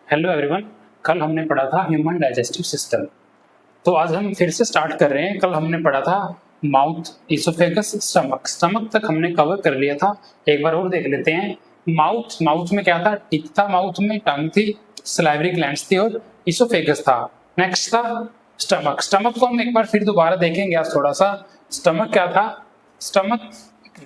Hello everyone. कल हमने पढ़ा था ह्यूमन डाइजेस्टिव सिस्टम। तो आज हम फिर से स्टार्ट कर रहे हैं। कल हमने पढ़ा था माउथ, इसोफेगस, स्टमक। स्टमक तक हमने कवर कर लिया था। एक बार और देख लेते हैं। माउथ में क्या था? टिक था, माउथ में टंग थी, सलाइवरी ग्लैंड्स थी और इसोफेगस था। नेक्स्ट था स्टमक। स्टमक को हम एक बार फिर दोबारा देखेंगे आज थोड़ा सा। स्टमक क्या था? स्टमक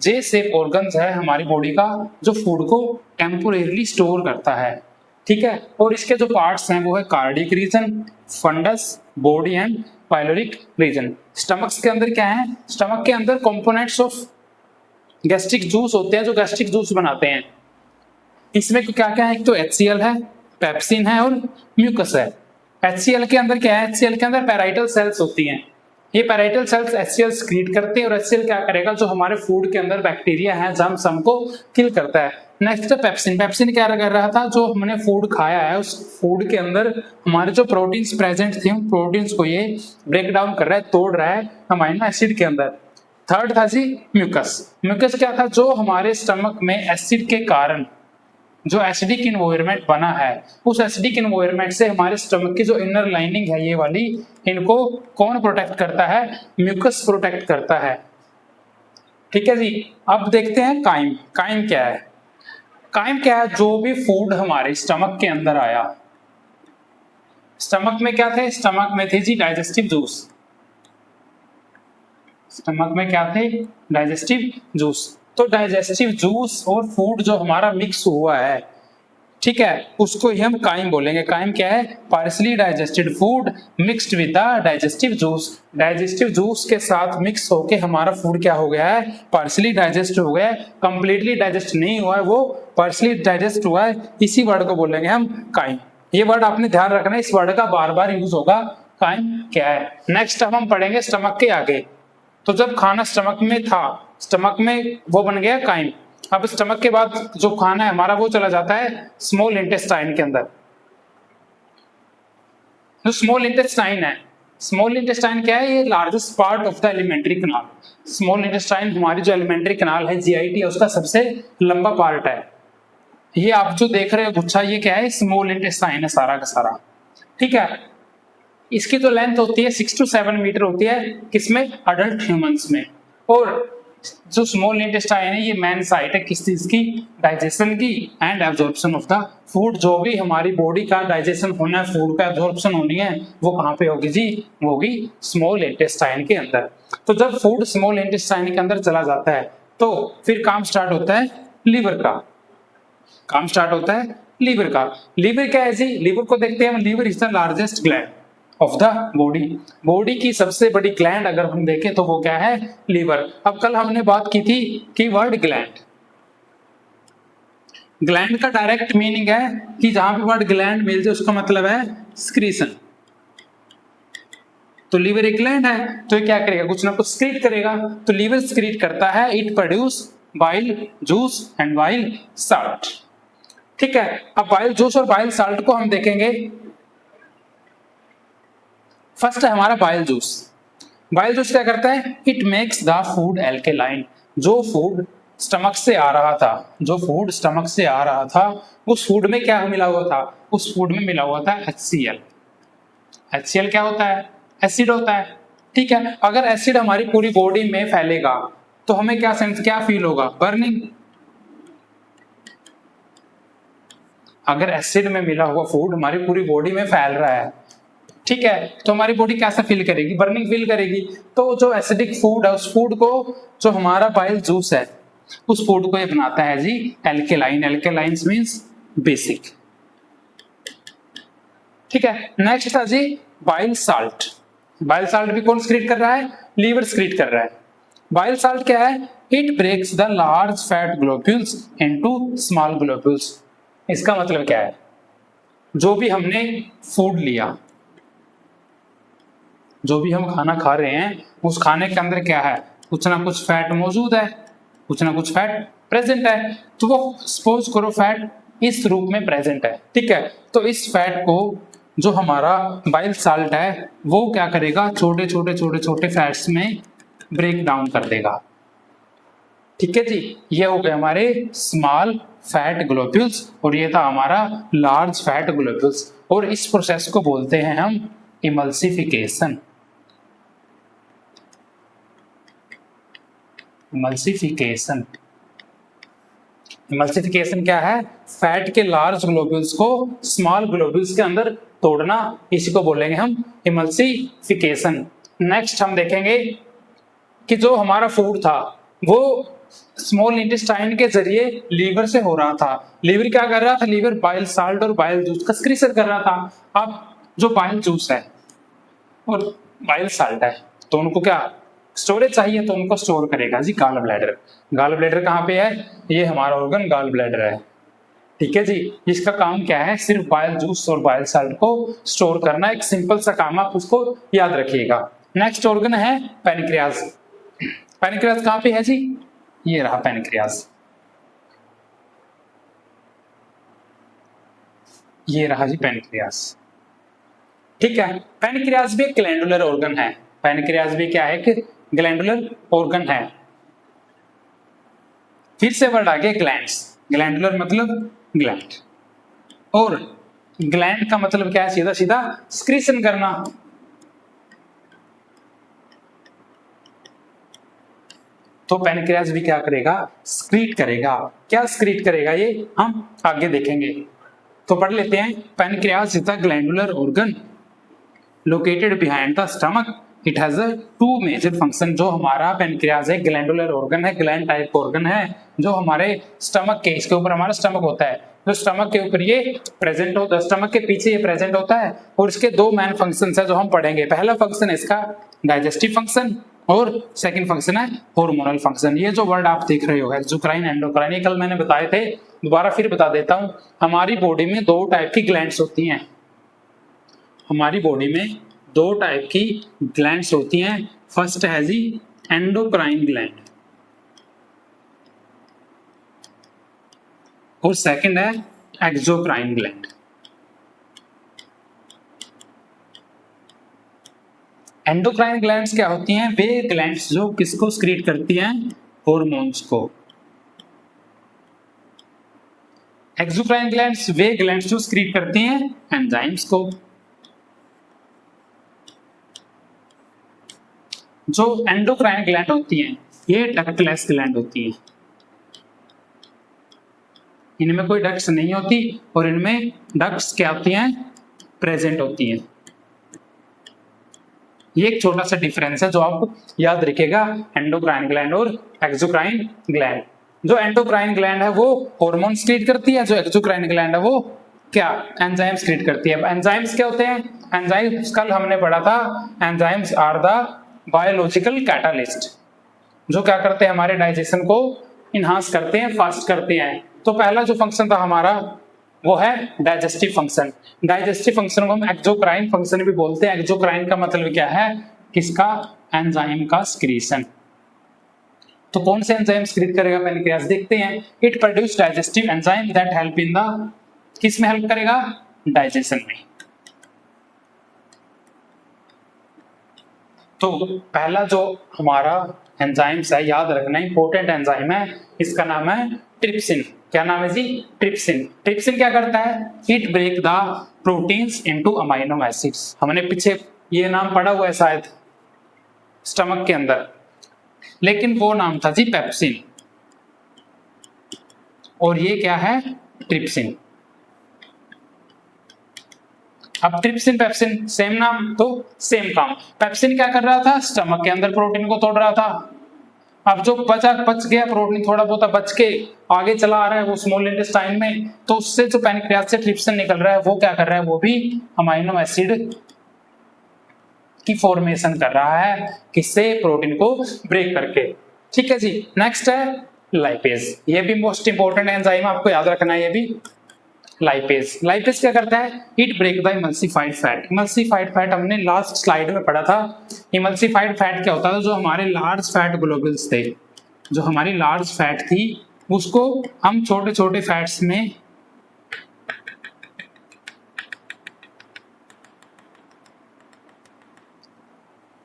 जे शेप ऑर्गन्स है हमारी बॉडी का, जो फूड को टेम्पोरेरी स्टोर करता है। ठीक है। और इसके जो पार्ट्स हैं वो है cardiac region, fundus, body and pyloric region. Stomachs के अंदर क्या है? स्टमक के अंदर कंपोनेंट्स ऑफ गैस्ट्रिक जूस होते हैं, जो गैस्ट्रिक जूस बनाते हैं। इसमें क्या क्या है? एक तो HCl है, पेप्सिन है और म्यूकस है। HCl के अंदर क्या है? HCl के अंदर पैराइटल सेल्स होती हैं। ये पैराइटल सेल्स HCl स्क्रीट करते हैं और HCl क्या करेगा? जो हमारे फूड के अंदर बैक्टीरिया है, जर्म्स, हमको किल करता है। नेक्स्ट है पेप्सिन। पेप्सिन क्या कर रहा था? जो हमने फूड खाया है उस फूड के अंदर हमारे जो प्रोटीन्स प्रेजेंट थे, उन प्रोटीन्स को ये ब्रेक डाउन कर रहा है, तोड़ रहा है अमाइनो एसिड के अंदर। थर्ड था जी म्यूकस। म्यूकस क्या था? जो हमारे स्टमक में एसिड के कारण जो एसिडिक इन्वायरमेंट बना है, उस एसिडिक इन्वायरमेंट से हमारे स्टमक की जो इनर लाइनिंग है ये वाली, इनको कौन प्रोटेक्ट करता है? म्यूकस प्रोटेक्ट करता है। ठीक है जी। अब देखते हैं काइम। काइम क्या है? काइम क्या है? जो भी फूड हमारे स्टमक के अंदर आया, स्टमक में क्या थे? स्टमक में थे जी डाइजेस्टिव जूस। स्टमक में क्या थे? Digestive juice. तो डाइजेस्टिव जूस और फूड जो हमारा मिक्स हुआ है, ठीक है, उसको ही हम काइम बोलेंगे। काइम क्या है? Partially digested food mixed with the digestive juice. Digestive juice के साथ मिक्स होके हमारा फूड क्या हो गया है? पार्शली डाइजेस्ट हो गया है। कंप्लीटली डाइजेस्ट नहीं हुआ है, वो पार्शली डाइजेस्ट हुआ है। इसी वर्ड को बोलेंगे हम काइम। ये वर्ड आपने ध्यान रखना है, इस वर्ड का बार बार यूज होगा। काइम क्या है? नेक्स्ट अब हम पढ़ेंगे स्टमक के आगे। तो जब खाना स्टमक में था, स्टमक में वो बन गया काइम। अब स्टमक के बाद जो खाना है हमारा वो चला जाता है स्मॉल इंटेस्टाइन के अंदर। जो स्मॉल इंटेस्टाइन है, स्मॉल इंटेस्टाइन क्या है? ये largest part of the alimentary canal. Small intestine हमारी जो एलिमेंट्री कैनाल है, GIT है, उसका सबसे लंबा पार्ट है। ये आप जो देख रहे हो गुच्छा, ये क्या है? स्मॉल इंटेस्टाइन है सारा का सारा। ठीक है। इसकी जो लेंथ होती है 6 to 7 मीटर होती है। किसमें? अडल्ट ह्यूमंस में। और जो स्मॉल इंटेस्टाइन है ये मेन साइट है किस चीज की? डाइजेशन की and absorption of the food. जो भी हमारी बॉडी का डाइजेशन होना है, फूड का एब्जॉर्प्शन होनी है, वो कहाँ पे होगी जी? वो होगी स्मॉल इंटेस्टाइन के अंदर। तो जब फूड स्मॉल इंटेस्टाइन के अंदर चला जाता है तो फिर काम स्टार्ट होता है लीवर का। काम स्टार्ट होता है लीवर का। लीवर क्या है जी? लीवर को देखते हैं हम। Liver is the largest gland of the body. Body की सबसे बड़ी ग्लैंड अगर हम देखें तो वो क्या है? लीवर। अब कल हमने बात की थी कि वर्ड ग्लैंड, ग्लैंड का डायरेक्ट मीनिंग है कि जहां पे वर्ड ग्लैंड मिल जाए उसका मतलब है स्क्रीशन। तो लीवर एक ग्लैंड है, तो ये क्या करेगा? कुछ ना कुछ स्क्रीट करेगा। तो लीवर स्क्रीट करता है, it produce bile juice and bile salt. ठीक है। अब बाइल जूस और बाइल साल्ट को हम देखेंगे। फर्स्ट है हमारा बाइल जूस। बाइल जूस क्या करता है? It makes the food alkaline. जो फूड स्टमक से आ रहा था, जो फूड स्टमक से आ रहा था, उस फूड में क्या मिला हुआ था? उस फूड में मिला हुआ था HCl। HCl क्या होता है? एसिड होता है। ठीक है। अगर एसिड हमारी पूरी बॉडी में फैलेगा तो हमें क्या सेंस, क्या फील होगा? बर्निंग। अगर एसिड में मिला हुआ फूड हमारी पूरी बॉडी में फैल रहा है, ठीक है, तो हमारी बॉडी कैसा फील करेगी? बर्निंग फील करेगी। तो जो एसिडिक फूड है, उस फूड को, जो हमारा बाइल जूस है, उस फूड को ये बनाता है जी एल्केलाइन। Alkalines means basic. ठीक है। नेक्स्ट था जी बाइल साल्ट। बाइल साल्ट भी कौन स्क्रीट कर रहा है? लीवर स्क्रीट कर रहा है। बाइल साल्ट क्या है? It breaks the large fat globules into small globules. इसका मतलब क्या है? जो भी हमने फूड लिया, जो भी हम खाना खा रहे हैं, उस खाने के अंदर क्या है? कुछ ना कुछ फैट मौजूद है, कुछ ना कुछ फैट प्रेजेंट है। तो वो सपोज करो फैट इस रूप में प्रेजेंट है। ठीक है। तो इस फैट को जो हमारा बाइल साल्ट है वो क्या करेगा? छोटे छोटे छोटे छोटे फैट्स में ब्रेक डाउन कर देगा। ठीक है जी, ये हो गए हमारे स्मॉल फैट ग्लोब्यूल्स और ये था हमारा लार्ज फैट ग्लोब्यूल्स, और इस प्रोसेस को बोलते हैं हम इमल्सिफिकेशन। इमल्सिफिकेशन, इमल्सिफिकेशन क्या है? फैट के लार्ज ग्लोब्यूल्स को स्मॉल ग्लोब्यूल्स के अंदर तोड़ना, इसी को बोलेंगे हम इमल्सिफिकेशन। नेक्स्ट हम देखेंगे कि जो हमारा फूड था वो स्मॉल इंटेस्टाइन के जरिए लीवर से हो रहा था। लीवर क्या कर रहा था? लीवर बाइल साल्ट और बाइल जूस का स्क्रीशन कर रहा था। अब जो बाइल जूस है और बाइल साल्ट है तो उनको क्या स्टोरेज चाहिए, तो उनको स्टोर करेगा जी गॉल ब्लैडर। गॉल ब्लैडर कहाँ पे है? ये हमारा ऑर्गन गॉल ब्लैडर है। ठीक है जी, इसका काम क्या है? सिर्फ बाइल जूस और बाइल साल्ट को स्टोर करना, एक सिंपल सा काम, आप उसको याद रखिएगा। नेक्स्ट ऑर्गन है पैनक्रियाज। पैनक्रियाज कहाँ पे है जी? ये रहा पैनक्रियाज, ये रहा जी पैनक्रियाज। ठीक है, पैनक्रियाज भी एक ग्लैंडुलर ऑर्गन है। पैनक्रियाज भी क्या है? कि ग्लैंडुलर ऑर्गन है। फिर से वर्ड आ गया ग्लैंड्स। ग्लैंडुलर मतलब ग्लैंड, और ग्लैंड का मतलब क्या है? सीधा सीधा स्क्रीशन करना। तो पैनक्रियाज भी क्या करेगा? स्क्रीट करेगा। क्या स्क्रीट करेगा ये हम आगे देखेंगे। तो पढ़ लेते हैं। Pancreas is the glandular organ located behind the stomach, it has a two major function. जो हमारा पैनक्रियाज है ग्लैंडुलर ऑर्गन है, ग्लैंड टाइप ऑर्गन है, जो हमारे स्टमक के, इसके ऊपर हमारा स्टमक होता है, जो स्टमक के ऊपर ये प्रेजेंट होता है, स्टमक के पीछे ये प्रेजेंट होता है, और इसके दो मेन फंक्शंस है जो हम पढ़ेंगे। पहला फंक्शन है इसका डाइजेस्टिव फंक्शन, और सेकंड फंक्शन है हार्मोनल फंक्शन। ये जो वर्ड आप देख रहे हो एक्सोक्राइन एंडोक्राइन, ये कल मैंने बताए थे, दोबारा फिर बता देता हूँ। हमारी बॉडी में दो टाइप की ग्लैंड्स होती हैं। हमारी बॉडी में दो टाइप की ग्लैंड्स होती हैं। फर्स्ट है जी एंडोक्राइन ग्लैंड, और सेकंड है एक्सोक्राइन ग्लैंड। एंडोक्राइन ग्लैंड्स क्या होती हैं? वे ग्लैंड्स जो किसको स्क्रीट करती हैं? हॉर्मोन्स को। एक्सोक्राइन ग्लैंड्स वे ग्लैंड्स जो स्क्रीट करती हैं एंजाइम्स को। जो एंडोक्राइन ग्लैंड होती हैं ये डक्टलेस ग्लैंड होती हैं, इनमें कोई डक्ट्स नहीं होती, और इनमें डक्ट्स क्या होती हैं? प्रेजेंट होती हैं। ये एक छोटा सा डिफरेंस है जो आप याद रखिएगा, एंडोक्राइन ग्लैंड और एक्सोक्राइन ग्लैंड। जो एंडोक्राइन ग्लैंड है वो हार्मोन स्क्रीट करती है, जो एक्सोक्राइन ग्लैंड है वो क्या? एंजाइम स्क्रीट करती है। एंजाइम्स क्या होते हैं? एंजाइम्स कल हमने पढ़ा था, enzymes are the biological catalyst, जो क्या करते हैं? हमारे डाइजेशन को इनहांस करते हैं, फास्ट करते हैं। तो पहला जो फंक्शन था हमारा वो है डाइजेस्टिव फंक्शन। डाइजेस्टिव फंक्शन को हम एक्सोक्राइन फंक्शन भी बोलते हैं। एक्सोक्राइन का मतलब क्या है? किसका? एंजाइम का स्क्रीशन। तो कौन से एंजाइम स्क्रीट करेगा पैनक्रियाज? देखते हैं। It produce digestive enzyme that help in the, किस में हेल्प करेगा? डाइजेशन में। तो पहला जो हमारा एंजाइम्स है, याद रखना इंपॉर्टेंट एंजाइम है, इसका नाम है ट्रिप्सिन। क्या नाम है जी? ट्रिप्सिन। ट्रिप्सिन क्या करता है? It break the proteins into amino acids. हमने पीछे ये नाम पढ़ा हुआ है शायद स्टमक के अंदर, लेकिन वो नाम था जी पेप्सिन, और ये क्या है? ट्रिप्सिन। अब ट्रिप्सिन पेप्सिन सेम नाम तो सेम काम। पेप्सिन क्या कर रहा था? स्टमक के अंदर प्रोटीन को तोड़ रहा था। अब जो बच गया प्रोटीन, थोड़ा बहुत बच के आगे चला आ रहा है वो स्मॉल इंटेस्टाइन में, तो उससे जो पैनक्रियाज से ट्रिप्सिन निकल रहा है वो क्या कर रहा है? वो भी अमाइनो एसिड की फॉर्मेशन कर रहा है, किससे? प्रोटीन को ब्रेक करके। ठीक है जी। नेक्स्ट है लाइपेज। ये भी मोस्ट इंपोर्टेंट एंजाइम, आपको याद रखना है ये भी। लाइपेज, लाइपेज क्या करता है? It break the emulsified fat. Emulsified fat हमने लास्ट स्लाइड में पढ़ा था। इमल्सिफाइड फैट क्या होता था? जो हमारे लार्ज फैट ग्लोब्यूल्स थे, जो हमारी लार्ज फैट थी, उसको हम छोटे छोटे फैट्स में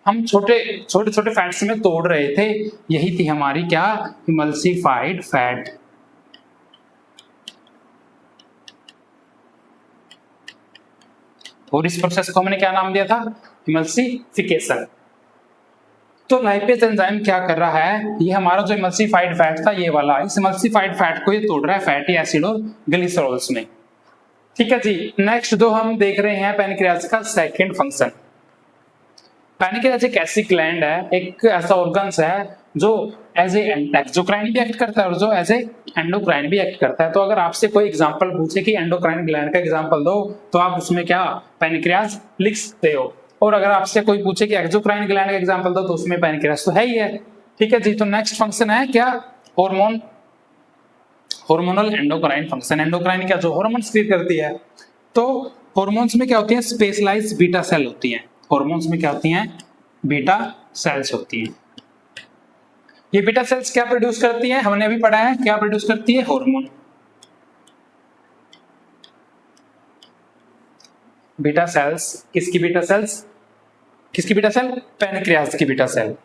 हम छोटे छोटे छोटे फैट्स में तोड़ रहे थे, यही थी हमारी क्या, इमल्सिफाइड फैट। और इस प्रोसेस को हमने क्या नाम दिया था, इमल्सिफिकेशन। तो लाइपेज एंजाइम क्या कर रहा है, ये हमारा जो इमल्सिफाइड फैट था ये वाला, इस इमल्सिफाइड फैट को ये तोड़ रहा है फैटी एसिड और ग्लिसरॉल्स में। ठीक है जी। नेक्स्ट जो हम देख रहे हैं पैनक्रियाज का सेकंड फंक्शन। पैनक्रियाज एक ऐसी ग्लैंड है, एक ऐसा ऑर्गन्स है जो एज ए एक्सोक्राइन भी एक्ट करता है और जो एज ए एंडोक्राइन भी एक्ट करता है। तो अगर आपसे कोई एग्जांपल पूछे कि एंडोक्राइन ग्लैंड का एग्जांपल दो, तो आप उसमें क्या पैनक्रियाज लिख सकते हो। और अगर आपसे कोई पूछे कि एक्सोक्राइन ग्लैंड का एग्जांपल दो, तो उसमें पैनक्रियाज तो है ही है। ठीक है जी। तो नेक्स्ट फंक्शन है क्या, हार्मोनल एंडोक्राइन फंक्शन। एंडोक्राइन क्या, जो हार्मोन क्रिएट करती है। तो हार्मोन्स में क्या होती है, स्पेशलाइज्ड बीटा सेल होती हैं। हार्मोन्स में क्या होती हैं, बीटा सेल्स होती हैं। ये बीटा सेल्स क्या प्रोड्यूस करती हैं, हमने अभी पढ़ा है, क्या प्रोड्यूस करती है, हार्मोन। बीटा सेल्स, किसकी बीटा सेल्स, किसकी बीटा सेल, पैनक्रियाज की बीटा सेल।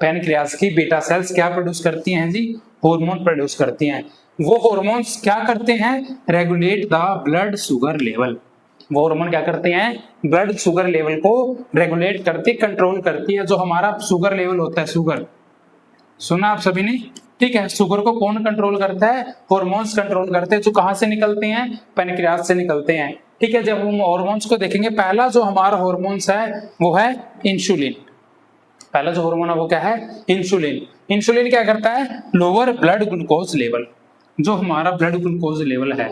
पैनक्रियाज की बीटा सेल्स क्या प्रोड्यूस करती हैं जी, हार्मोन प्रोड्यूस करती हैं। वो हार्मोन्स क्या करते हैं, regulate the blood sugar level. वो हार्मोन क्या करते हैं, ब्लड शुगर लेवल को रेगुलेट करती, कंट्रोल करती है। जो हमारा शुगर लेवल होता है, शुगर सुना आप सभी ने, ठीक है। शुगर को कौन कंट्रोल करता है, हार्मोन्स कंट्रोल करते हैं, जो कहां से निकलते हैं, पैनक्रियाज से निकलते हैं। ठीक है। जब हम हार्मोन्स को देखेंगे, पहला जो हमारा हार्मोन्स है वो है इंसुलिन। पहला जो हार्मोन है वो क्या है, इंसुलिन। इंसुलिन क्या करता है, लोअर ब्लड ग्लूकोज लेवल। जो हमारा ब्लड ग्लूकोज लेवल है,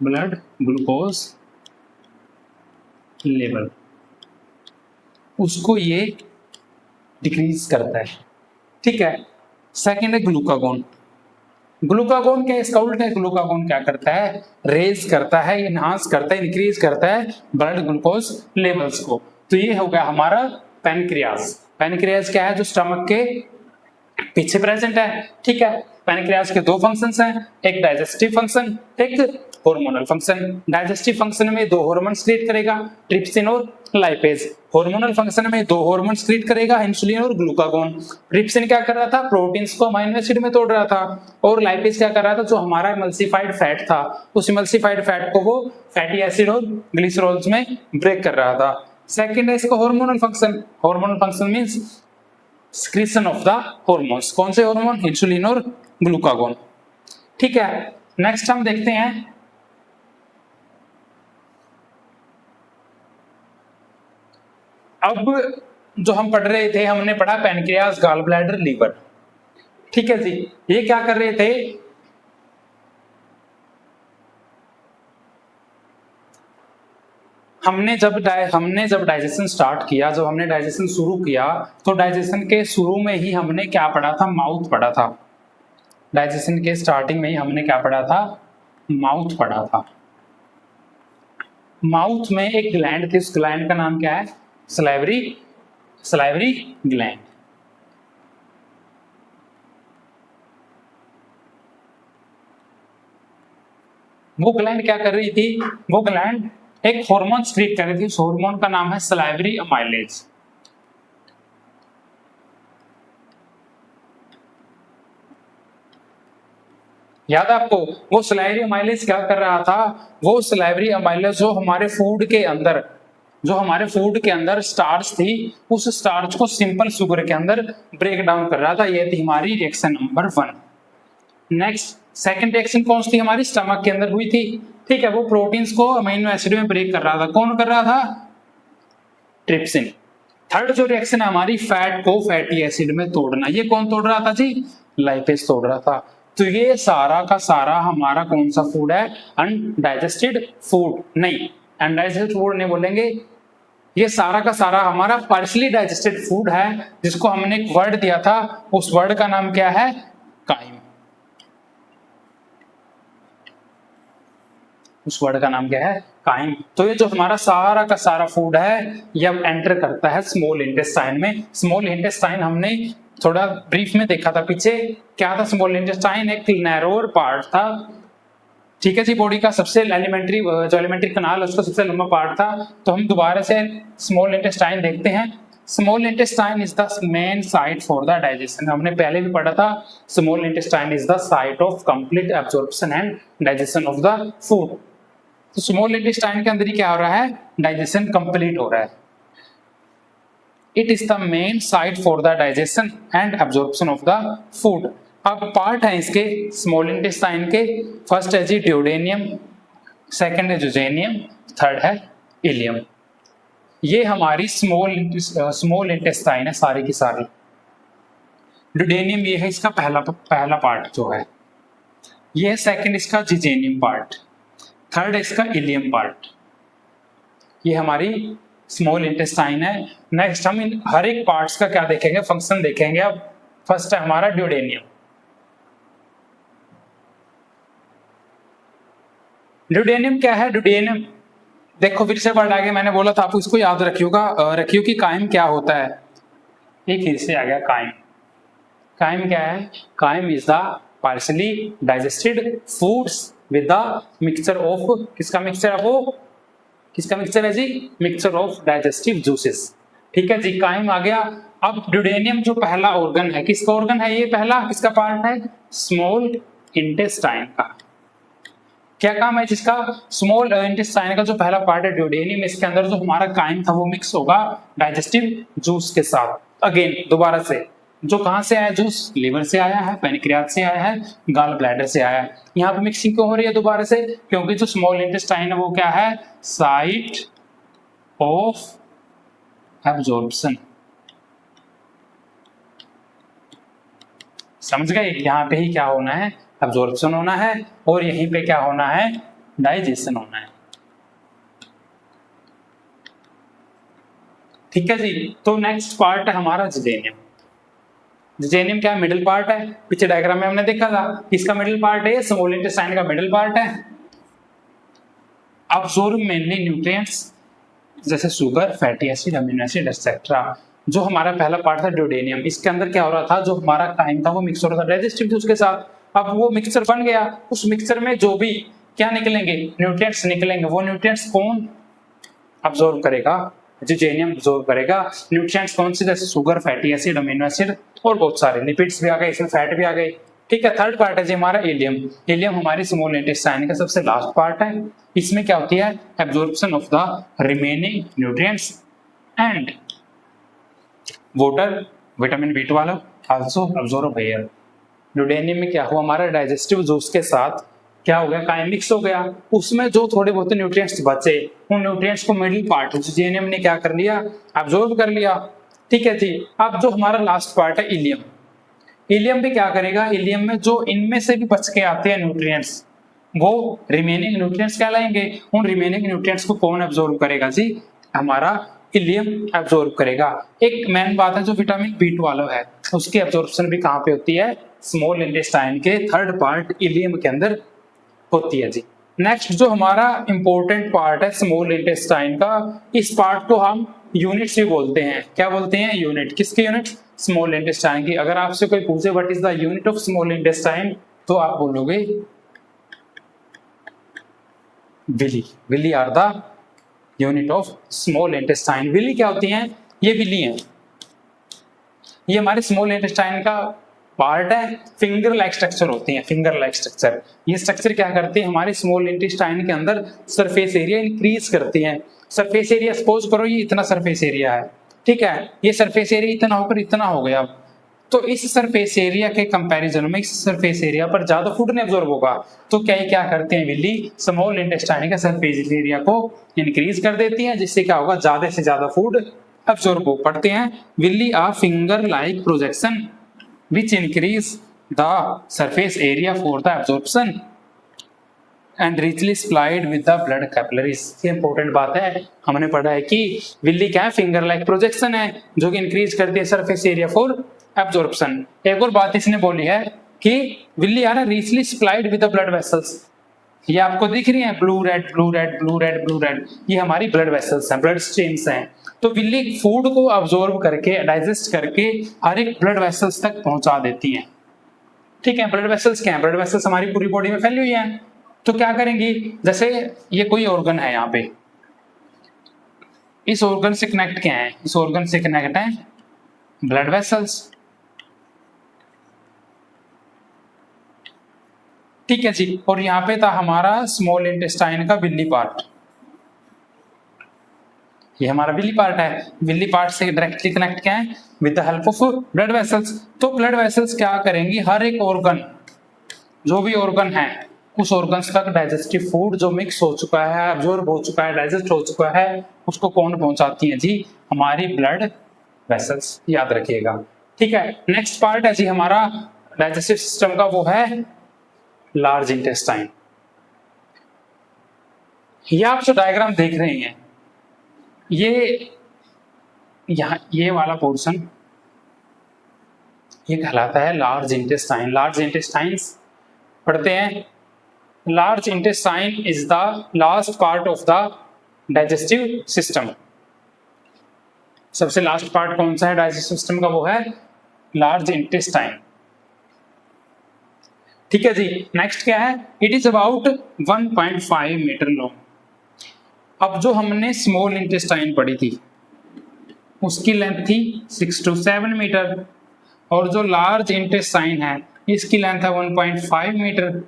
ब्लड ग्लूकोज लेवल, उसको ये डिक्रीज करता है। ठीक है। सेकेंड है ग्लूकागोन। ग्लूकागोन क्या, इसका उल्टा है। ग्लूकागोन क्या करता है, रेज करता है, इनहांस करता है, इंक्रीज करता है ब्लड ग्लूकोज लेवल्स को। तो ये हो गया हमारा पैनक्रियाज। पैनक्रियाज क्या है, जो स्टमक के पीछे प्रेजेंट है। ठीक है। पैनक्रियाज के दो फंक्शंस हैं, एक डाइजेस्टिव फंक्शन, एक हार्मोनल फंक्शन। डाइजेस्टिव फंक्शन में दो हार्मोन्स क्रिएट करेगा, ट्रिप्सिन और लाइपेज। हार्मोनल फंक्शन में दो हार्मोन्स क्रिएट करेगा, इंसुलिन और ग्लूकागोन। ट्रिप्सिन क्या कर रहा था, प्रोटीन्स को अमीनो एसिड में तोड़ रहा था। और लाइपेज क्या कर रहा था, जो हमारा इमल्सिफाइड फैट था, उस इमल्सिफाइड फैट को वो फैटी एसिड और ग्लिसरॉल्स में ब्रेक कर रहा था। सेकेंड है इसका hormonal function. Hormonal function means secretion of the hormones. कौन से हार्मोन, इंसुलिन और ग्लूकागोन। ठीक है। नेक्स्ट हम देखते हैं अब जो हम पढ़ रहे थे, हमने पढ़ा पैनक्रियाज, गॉल ब्लैडर, लीवर। ठीक है जी। ये क्या कर रहे थे, हमने जब डाइजेशन स्टार्ट किया, जब हमने डाइजेशन शुरू किया, तो डाइजेशन के शुरू में ही हमने क्या पढ़ा था, माउथ पढ़ा था। डाइजेशन के स्टार्टिंग में ही हमने क्या पढ़ा था, माउथ पढ़ा था। माउथ में एक ग्लैंड थी, उस ग्लैंड का नाम क्या है, सलाइवरी ग्लैंड। वो ग्लैंड क्या कर रही थी, वो ग्लैंड एक हार्मोन क्रिएट कर रही थी। उस हार्मोन का नाम है सलाइवरी अमाइलेज। याद है आपको, वो सलाइवरी अमाइलेज क्या कर रहा था, वो सलाइवरी अमाइलेज जो हमारे फूड के अंदर स्टार्च थी, उस स्टार्च को सिंपल शुगर के अंदर ब्रेक डाउन कर रहा था। ये थी हमारी reaction number 1। Next second reaction कौन सी थी, हमारी स्टमक के अंदर हुई थी। ठीक है। वो प्रोटीन्स को अमीनो एसिड में ब्रेक कर रहा था। कौन कर रहा था, ट्रिप्सिन। थर्ड जो रिएक्शन है हमारी, फैट को फैटी एसिड में तोड़ना। ये कौन तोड़ रहा था जी, लाइपेज तोड़ रहा था। तो ये सारा का सारा हमारा कौन सा फूड है, अनडाइजेस्टेड फूड। नहीं, अनडाइजेस्टेड फूड नहीं बोलेंगे, ये सारा का सारा हमारा पार्शली डाइजेस्टेड फूड है, जिसको हमने एक वर्ड दिया था। उस वर्ड का नाम क्या है, काइम। उस वर्ड का नाम क्या है, काइम। तो ये जो हमारा सारा का सारा फूड है, ये अब एंटर करता है स्मॉल इंटेस्टाइन में। स्मॉल इंटेस्टाइन हमने थोड़ा ब्रीफ में देखा था पीछे, क्या था स्मॉल इंटेस्टाइन, एक नैरोअर पार्ट था ठीक है जी, बॉडी का सबसे एलिमेंट्री जो एलिमेंट्री कनाल उसका सबसे लंबा पार्ट था। तो हम दोबारा से स्मॉल इंटेस्टाइन देखते हैं। Small intestine is the main site for the digestion. हमने पहले भी पढ़ा था, small intestine is the site of complete absorption and digestion of the food. तो स्मॉल इंटेस्टाइन के अंदर ही क्या हो रहा है, डाइजेशन कंप्लीट हो रहा है। It is the main site for the digestion and absorption of the food. अब पार्ट है इसके स्मॉल इंटेस्टाइन के, फर्स्ट है जी ड्यूडेनियम, सेकंड है जुजेनियम, थर्ड है इलियम। ये हमारी स्मॉल इंटेस्टाइन है सारी की सारी। ड्यूडेनियम ये है इसका पहला पार्ट जो है, ये है सेकंड इसका जिजेनियम पार्ट, थर्ड है इसका इलियम पार्ट। ये हमारी स्मॉल इंटेस्टाइन है। नेक्स्ट हम इन हर एक पार्ट्स का क्या देखेंगे, फंक्शन देखेंगे। अब फर्स्ट है हमारा ड्यूडेनियम। ड्यूडेनियम क्या है, ड्यूडेनियम देखो फिर से वर्ड आगे मैंने बोला था आपको इसको याद रखियो कि काइम क्या होता है। ये फिर से आ गया काइम। काइम क्या है, chyme is the partially digested foods with the mixture of, किसका मिक्सचर है वो, किसका मिक्सचर है जी, मिक्सचर ऑफ डाइजेस्टिव जूसेस। ठीक है जी, काइम आ गया। अब ड्यूडेनियम जो पहला ऑर्गन है, किसका ऑर्गन है ये, पहला किसका पार्ट है, स्मॉल इंटेस्टाइन का। क्या काम है जिसका, स्मॉल इंटेस्टाइन का जो पहला पार्ट है ड्यूडेनियम, इसके अंदर जो हमारा काइम था वो मिक्स होगा डाइजेस्टिव जूस के साथ। अगेन दोबारा से, जो कहां से आया जूस, लिवर से आया है, पैनक्रियाज से आया है, गॉल ब्लैडर से आया है। यहाँ पे मिक्सिंग क्यों हो रही है दोबारा से, क्योंकि जो स्मॉल इंटेस्टाइन है वो क्या है, साइट ऑफ एब्जॉर्प्शन। समझ गए, यहाँ पे ही क्या होना है, एब्जॉर्प्शन होना है, और यहीं पे क्या होना है, डाइजेशन होना है। ठीक है जी। तो नेक्स्ट पार्ट है हमारा जिजेनियम। जिजेनियम क्या है, मिडिल पार्ट है। पीछे डायग्राम में हमने देखा था, इसका मिडिल पार्ट है, स्मॉल इंटेस्टाइन का मिडिल पार्ट है। अब्सॉर्ब मेनली न्यूट्रिएंट्स जैसे sugar, fatty acid, amino acid etcetera. जो हमारा पहला पार्ट था ड्यूडेनियम, इसके अंदर क्या हो रहा था, जो हमारा काइम था वो मिक्स हो रहा था डाइजेस्टिव जूस के साथ। अब वो मिक्सचर बन गया, उस मिक्सचर में जो भी क्या निकलेंगे, न्यूट्रिएंट्स निकलेंगे। वो न्यूट्रिएंट्स कौन अब्सॉर्ब करेगा, जिजेनियम अब्सॉर्ब करेगा। न्यूट्रिएंट्स कौन से, जैसे sugar, fatty acid, amino acid और बहुत सारे लिपिड्स भी आ गए, इसमें फैट भी आ गए। ठीक है, थर्ड पार्ट है जी हमारा इलियम। इलियम हमारी स्मॉल इंटेस्टाइन का सबसे लास्ट पार्ट है। इसमें क्या होती है, absorption of the remaining nutrients and water, vitamin B12 also absorb here. Duodenum में क्या हुआ, हमारा डाइजेस्टिव जूस के साथ क्या हो गया, काइम मिक्स हो गया। उसमें जो थोड़े बहुत न्यूट्रिएंट्स बचे, उन न्यूट्रिएंट्स को मिडिल पार्ट जिजेनियम ने क्या कर लिया, अब्सॉर्ब कर लिया। ठीक है जी। अब जो हमारा लास्ट पार्ट है इलियम, इलियम भी क्या करेगा, इलियम में जो इनमें से भी बच के आते हैं न्यूट्रिएंट्स, वो रिमेनिंग न्यूट्रिएंट्स कहलाएंगे। उन रिमेनिंग न्यूट्रिएंट्स को कौन अब्सॉर्ब करेगा जी, हमारा इलियम अब्सॉर्ब करेगा। एक मेन बात है, जो विटामिन B12 है उसकी अब्सॉर्प्शन भी कहाँ पे होती है, स्मॉल इंटेस्टाइन के थर्ड पार्ट इलियम के अंदर होती है जी। नेक्स्ट जो हमारा इंपॉर्टेंट पार्ट है स्मॉल इंटेस्टाइन का, इस पार्ट को हम यूनिट्स भी बोलते हैं। क्या बोलते हैं, यूनिट। किसकी यूनिट, स्मॉल इंटेस्टाइन की। अगर आपसे कोई पूछे what is the unit of small intestine, तो आप बोलोगे villi. Villi are the unit of small intestine. Villi क्या होती हैं, ये विली हैं, ये हमारे स्मॉल इंटेस्टाइन का पार्ट है। फिंगर लाइक स्ट्रक्चर होती हैं, फिंगर लाइक स्ट्रक्चर। ये स्ट्रक्चर क्या करती है, हमारे स्मॉल इंटेस्टाइन के अंदर सरफेस एरिया इंक्रीज करती हैं। सरफेस एरिया सपोज करो ये इतना सरफेस एरिया है, ठीक है, ये सरफेस एरिया इतना होकर इतना हो गया। तो इस सरफेस एरिया के कंपैरिजन में इस सरफेस एरिया पर ज्यादा फूड नहीं अब्सॉर्ब होगा, तो क्या करते हैं विली, स्मॉल इंटेस्टाइन का सरफेस एरिया को इंक्रीज कर देती है, जिससे क्या होगा, ज्यादा से ज्यादा फूड अब्सॉर्ब हो पड़ते हैं। Villi are finger like projection which increase the surface area for the absorption and richly supplied with the blood capillaries। ये इंपॉर्टेंट बात है, हमने पढ़ा है कि विल्ली क्या है, फिंगर लाइक प्रोजेक्शन है जो कि इंक्रीज करती है सरफेस एरिया फॉर एब्जॉर्प्शन। एक और बात इसने बोली है कि villi are richly supplied with the blood vessels. ये आपको दिख रही है blue red blue red blue red blue red, ये हमारी ब्लड वेसल्स हैं, ब्लड स्ट्रीम्स हैं। तो विल्ली फूड को अब्सॉर्ब करके डाइजेस्ट करके हर एक ब्लड वेसल्स तक पहुंचा देती हैं। ठीक है, ब्लड वेसल्स क्या है, ब्लड वेसल्स हमारी पूरी बॉडी में फैली हुई हैं। तो क्या करेंगी, जैसे ये कोई ऑर्गन है, यहाँ पे इस ऑर्गन से कनेक्ट क्या है, इस ऑर्गन से कनेक्ट है ब्लड वेसल्स। ठीक है जी, और यहाँ पे था हमारा स्मॉल इंटेस्टाइन का विल्ली पार्ट, ये हमारा विल्ली पार्ट है। विल्ली पार्ट से डायरेक्टली कनेक्ट क्या है, with the help of blood vessels. तो ब्लड वेसल्स क्या करेंगी, हर एक ऑर्गन, जो भी ऑर्गन है, उस ऑर्गन्स तक डाइजेस्टिव फूड जो मिक्स हो चुका है, अब्जॉर्ब हो चुका है, डाइजेस्ट हो चुका है, उसको कौन पहुंचाती है जी, हमारी ब्लड वेसल्स, याद रखिएगा। ठीक है, नेक्स्ट पार्ट है जी हमारा डाइजेस्टिव सिस्टम का, वो है लार्ज इंटेस्टाइन। ये आप जो डायग्राम देख रहे हैं, ये यहाँ ये वाला पोर्शन ये कहलाता है लार्ज इंटेस्टाइन। लार्ज इंटेस्टाइन्स पढ़ते हैं, large intestine is the last part of the digestive system. सबसे लास्ट पार्ट कौन सा है डाइजेस्टिव सिस्टम का, वो है लार्ज इंटेस्टाइन। ठीक है जी, नेक्स्ट क्या है, it is about 1.5 metre long. अब जो हमने स्मॉल इंटेस्टाइन पढ़ी थी उसकी लेंथ थी 6 to 7 मीटर, और जो लार्ज इंटेस्टाइन है इसकी लेंथ है 1.5 मीटर,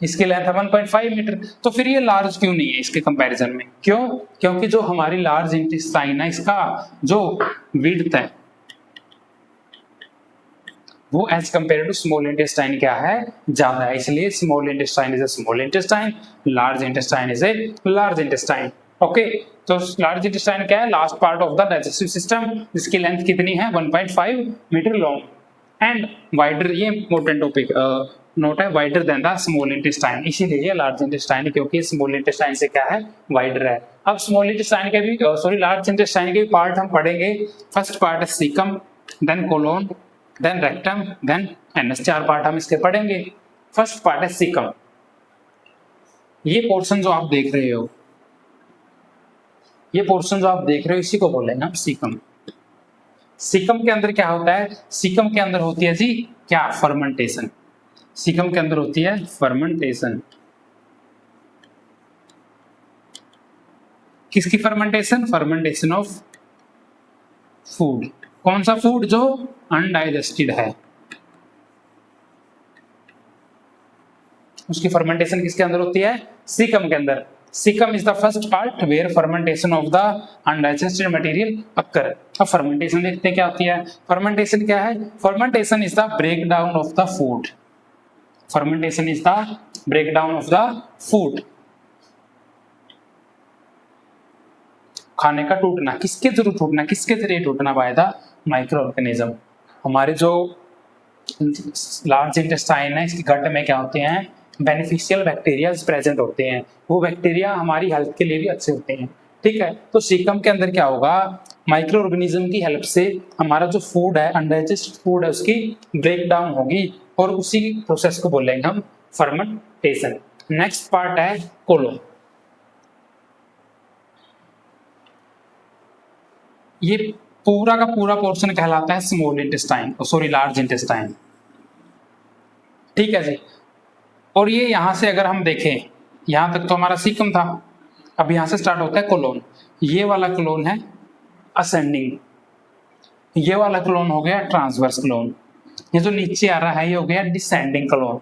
इसकी लेंथ है 1.5 मीटर। तो फिर ये लार्ज क्यों नहीं है इसके कंपैरिजन में, क्यों, क्योंकि जो हमारी लार्ज इंटेस्टाइन है इसका जो विड्थ है वो as compare to small intestine क्या है, ज्यादा है, इसलिए small intestine is a small intestine, large intestine is a large intestine. Okay, तो लार्ज इंटेस्टाइन क्या है, last part of the digestive system, जिसकी लेंथ कितनी है 1.5 मीटर लॉन्ग एंड वाइडर, ये इंपॉर्टेंट टॉपिक नोट है, wider than the small intestine, इसीलिए large intestine, क्योंकि स्मॉल इंटेस्टाइन से क्या है, वाइडर है। अब स्मॉल इंटेस्टाइन के भी सॉरी लार्ज इंटेस्टाइन के पार्ट हम पढ़ेंगे। फर्स्ट पार्ट है caecum, then colon, then rectum, then anus, 4 part हम इसके पढ़ेंगे। फर्स्ट पार्ट है सीकम। ये पोर्शन जो आप देख रहे हो, ये पोर्शन जो आप देख रहे हो इसी को बोलेंगे हम सीकम। सीकम के अंदर क्या होता है, सीकम के अंदर होती है जी क्या, फर्मेंटेशन। सीकम के अंदर होती है फर्मेंटेशन। किसकी फर्मेंटेशन, फर्मेंटेशन ऑफ फूड। कौन सा फूड, जो अनडाइजेस्टेड है, उसकी फर्मेंटेशन किसके अंदर होती है, सीकम के अंदर। Caecum is the first part where fermentation of the undigested material occur. अब फर्मेंटेशन देखते हैं क्या होती है। फर्मेंटेशन क्या है, fermentation is the break down of the food. Fermentation is the break down of the food. खाने का टूटना, किसके जरूर टूटना, किसके जरिए टूटना, बाय द माइक्रो ऑर्गेनिज्म। हमारे जो लार्ज इंटेस्टाइन है इसके गट में क्या होते हैं, बेनिफिशियल बैक्टीरिया प्रेजेंट होते हैं, वो बैक्टीरिया हमारी हेल्थ के लिए भी अच्छे होते हैं। ठीक है, तो सीकम के अंदर क्या होगा, माइक्रो ऑर्गेनिज्म की हेल्प से हमारा जो फूड है, अनडाइजेस्टेड फूड है, उसकी ब्रेक डाउन होगी और उसी प्रोसेस को बोलेंगे हम फर्मेंटेशन। नेक्स्ट पार्ट है कोलोन। ये पूरा का पूरा पोर्शन कहलाता है small intestine, sorry large intestine. ठीक है जी, और ये यहां से अगर हम देखें, यहां तक तो हमारा सीकम था, अब यहां से स्टार्ट होता है कोलोन। ये वाला कोलोन है असेंडिंग, ये वाला कोलोन हो गया ट्रांसवर्स कोलोन, ये जो नीचे आ रहा है ये हो गया डिसेंडिंग कोलोन,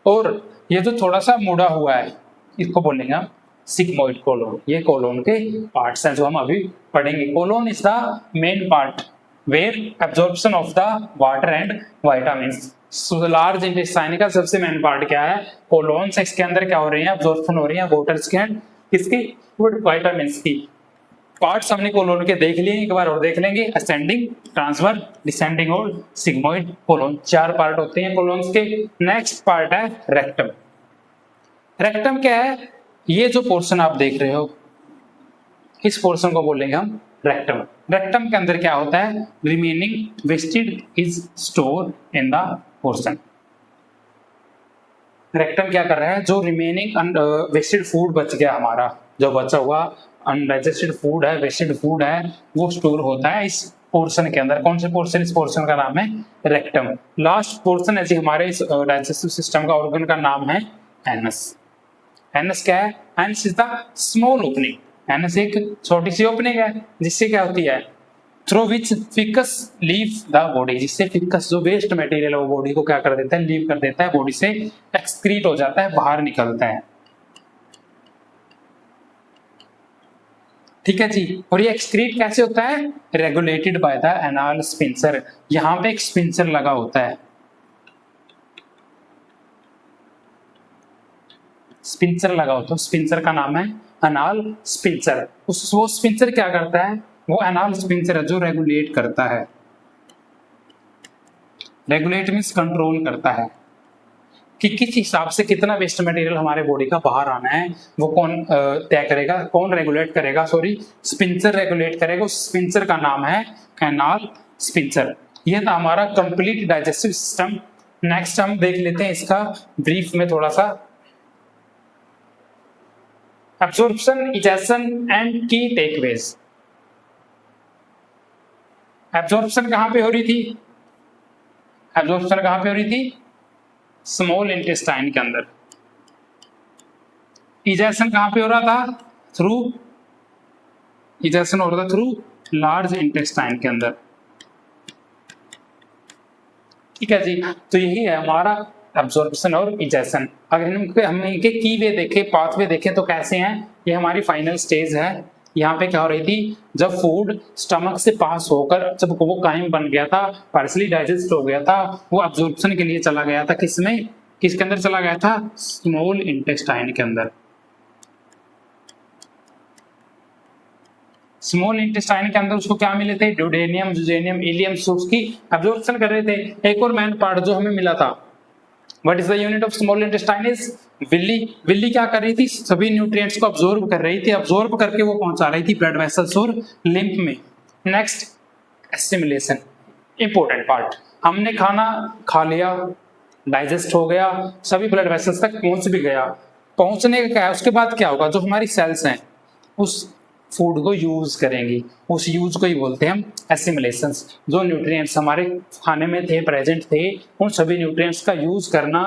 और ये जो थोड़ा सा मुड़ा हुआ है इसको बोलेंगे हम सिग्मोइड कोलोन। ये कोलोन के पार्ट्स हैं जो हम अभी पढ़ेंगे। Colon is the main part where absorption of the water and vitamins. So large intestine का सबसे मेन पार्ट क्या है, कोलोन से। इसके अंदर क्या हो रही है, एब्जॉर्प्शन हो रही है वाटर्स के एंड किसकी, विटामिन्स की। पार्ट्स हमने कोलोन के देख लिए, एक बार और देख लेंगे, असेंडिंग, ट्रांसफर, डिसेंडिंग और सिग्मोइड कोलोन, 4 पार्ट होते हैं कोलोन्स के। नेक्स्ट पार्ट है रेक्टम। रेक्टम क्या है, ये जो पोर्शन आप देख रहे हो इस पोर्शन को बोलेंगे हम रेक्टम। रेक्टम के अंदर क्या होता है, remaining wasted is store in the portion. Rectum क्या कर रहा है, जो रिमेनिंग वेस्टेड फूड बच गया हमारा, जो बचा हुआ अनडाइजेस्टेड फूड है, वेस्टेड फूड है, वो स्टोर होता है इस पोर्शन के अंदर। कौन से पोर्शन, इस पोर्शन का नाम है रेक्टम। लास्ट पोर्शन ऐसे हमारे इस डाइजेस्टिव सिस्टम का ऑर्गन का नाम है एनस। एनस क्या है? Anus is the small opening. Anus एक छोटी सी ओपनिंग है जिससे क्या होती है, through which ficus leave the body, जिससे फिकस जो वेस्ट मटेरियल है वो बॉडी को क्या कर देता है, लीव कर देता है, बॉडी से एक्सक्रीट हो जाता है, बाहर निकलता है। ठीक है जी। और ये एक्सक्रीट कैसे होता है? Regulated by the anal sphincter. यहां पे एक स्पिंसर लगा होता है, स्पिंसर लगा होता है, स्पिंसर का नाम है एनाल स्पिंसर। वो स्पिंसर क्या करता है? वो एनाल स्पिंसर है जो रेगुलेट करता है। रेगुलेट मीन्स कंट्रोल करता है कि किस हिसाब से कितना वेस्ट मटेरियल हमारे बॉडी का बाहर आना है, वो कौन तय करेगा, कौन रेगुलेट करेगा, सॉरी स्पिंसर रेगुलेट करेगा। उस स्पिंसर का नाम है एनाल स्पिंसर। ये था हमारा कंप्लीट डाइजेस्टिव सिस्टम। नेक्स्ट हम देख लेते हैं इसका ब्रीफ में थोड़ा सा। एब्जॉर्प्शन, इजेशन एंड की टेकअवेज। एब्जॉर्प्शन कहां पे हो रही थी? एब्जॉर्प्शन कहां पे हो रही थी? स्मॉल इंटेस्टाइन के अंदर। इजेशन कहां पे हो रहा था? थ्रू, इजेशन हो रहा था थ्रू लार्ज इंटेस्टाइन के अंदर। ठीक है जी। तो यही है हमारा एब्जॉर्प्शन और इजेशन। अगर हम इनके की वे देखें, पाथवे देखें तो कैसे हैं? ये हमारी फाइनल स्टेज है। यहाँ पे क्या हो रही थी, जब फूड स्टमक से पास होकर जब वो काइम बन गया था, पार्सली डाइजेस्ट हो गया था, वो एब्जॉर्प्शन के लिए चला गया था। किसमें, किसके अंदर चला गया था? स्मॉल इंटेस्टाइन के अंदर। स्मॉल इंटेस्टाइन के अंदर उसको क्या मिले थे? ड्यूडेनियम, जुजेनियम, इलियम, उसकी एब्जॉर्प्शन कर रहे थे। एक और मेन पार्ट जो हमें मिला था, what is the unit of small intestine? Is Willey. Willey क्या कर रही थी? सभी न्यूट्रिएंट्स को अब्सॉर्ब कर रही थी, अब्सॉर्ब करके वो पहुंचा रही थी ब्लड वेसल्स और लिम्फ में। Next, assimilation, important part. हमने खाना खा लिया, डाइजेस्ट हो गया, सभी ब्लड वेसल्स तक पहुंच भी गया। पहुंचने का क्या है, उसके बाद क्या होगा? जो हमारी सेल्स हैं उस फूड को यूज करेंगी, उस यूज को ही बोलते हैं हम एसिमिलेशन। जो न्यूट्रिएंट्स हमारे खाने में थे, प्रेजेंट थे, उन सभी न्यूट्रिएंट्स का यूज करना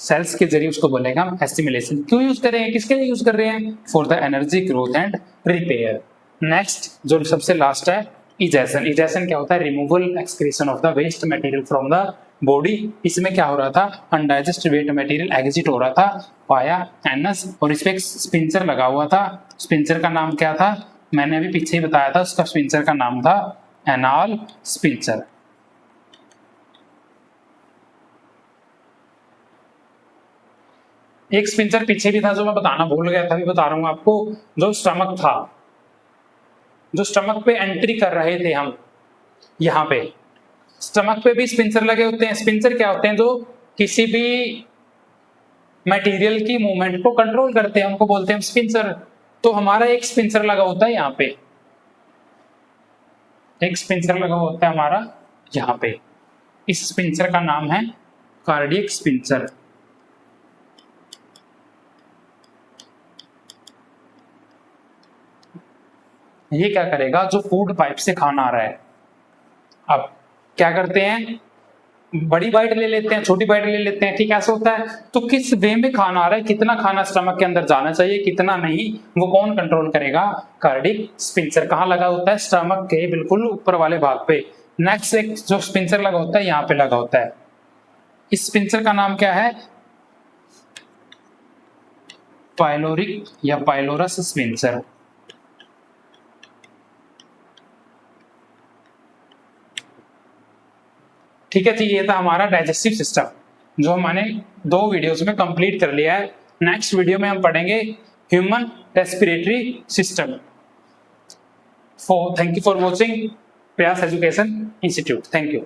सेल्स के जरिए, उसको बोलेगा हम एसिमिलेशन। क्यों यूज करेंगे, किसके लिए यूज कर रहे हैं? For the energy growth and repair. Next जो सबसे लास्ट है, इजेशन। इजेशन क्या होता है? Removal, excretion of the waste material from the body. इसमें क्या हो रहा था? अनडाइजेस्ट वेस्ट मटेरियल एग्जिट हो रहा था वाया एनस, और इस पे एक स्पिंसर लगा हुआ था। स्पिंसर का नाम क्या था? मैंने अभी पीछे ही बताया था, उसका स्पिंसर का नाम था एनाल स्पिंसर। एक स्पिंसर पीछे भी था जो मैं बताना भूल गया था, अभी बता रहा हूं आपको। जो स्टमक था, जो स्टमक पे एंट्री कर रहे थे हम, यहाँ पे स्टमक पे भी स्पिंसर लगे होते हैं। स्पिंसर क्या होते हैं? जो किसी भी मटेरियल की मूवमेंट को कंट्रोल करते हैं, उनको बोलते हैं स्पिंसर। तो हमारा एक स्पिंसर लगा होता है यहाँ पे, एक स्पिंसर लगा होता है हमारा यहाँ पे। इस स्पिंसर का नाम है कार्डियक स्पिंसर। ये क्या करेगा? जो फूड पाइप से खाना आ रहा है, अब क्या करते हैं? बड़ी बाइट ले लेते हैं, छोटी बाइट ले लेते हैं, ठीक ऐसा होता है। तो किस वे में खाना आ रहा है, कितना खाना स्टमक के अंदर जाना चाहिए, कितना नहीं, वो कौन कंट्रोल करेगा? कार्डिक स्पिंसर। कहाँ लगा होता है? स्टमक के बिल्कुल ऊपर वाले भाग पे। नेक्स्ट एक जो स्पिंसर लगा होता है यहाँ पे लगा होता है। इस स्पिंसर का नाम क्या है? पाइलोरिक या पाइलोरस स्पिंसर। ठीक है जी। ये था हमारा डाइजेस्टिव सिस्टम जो हमने 2 वीडियोस में कंप्लीट कर लिया है। नेक्स्ट वीडियो में हम पढ़ेंगे human respiratory system. Thank you for watching प्रयास एजुकेशन इंस्टीट्यूट। Thank you.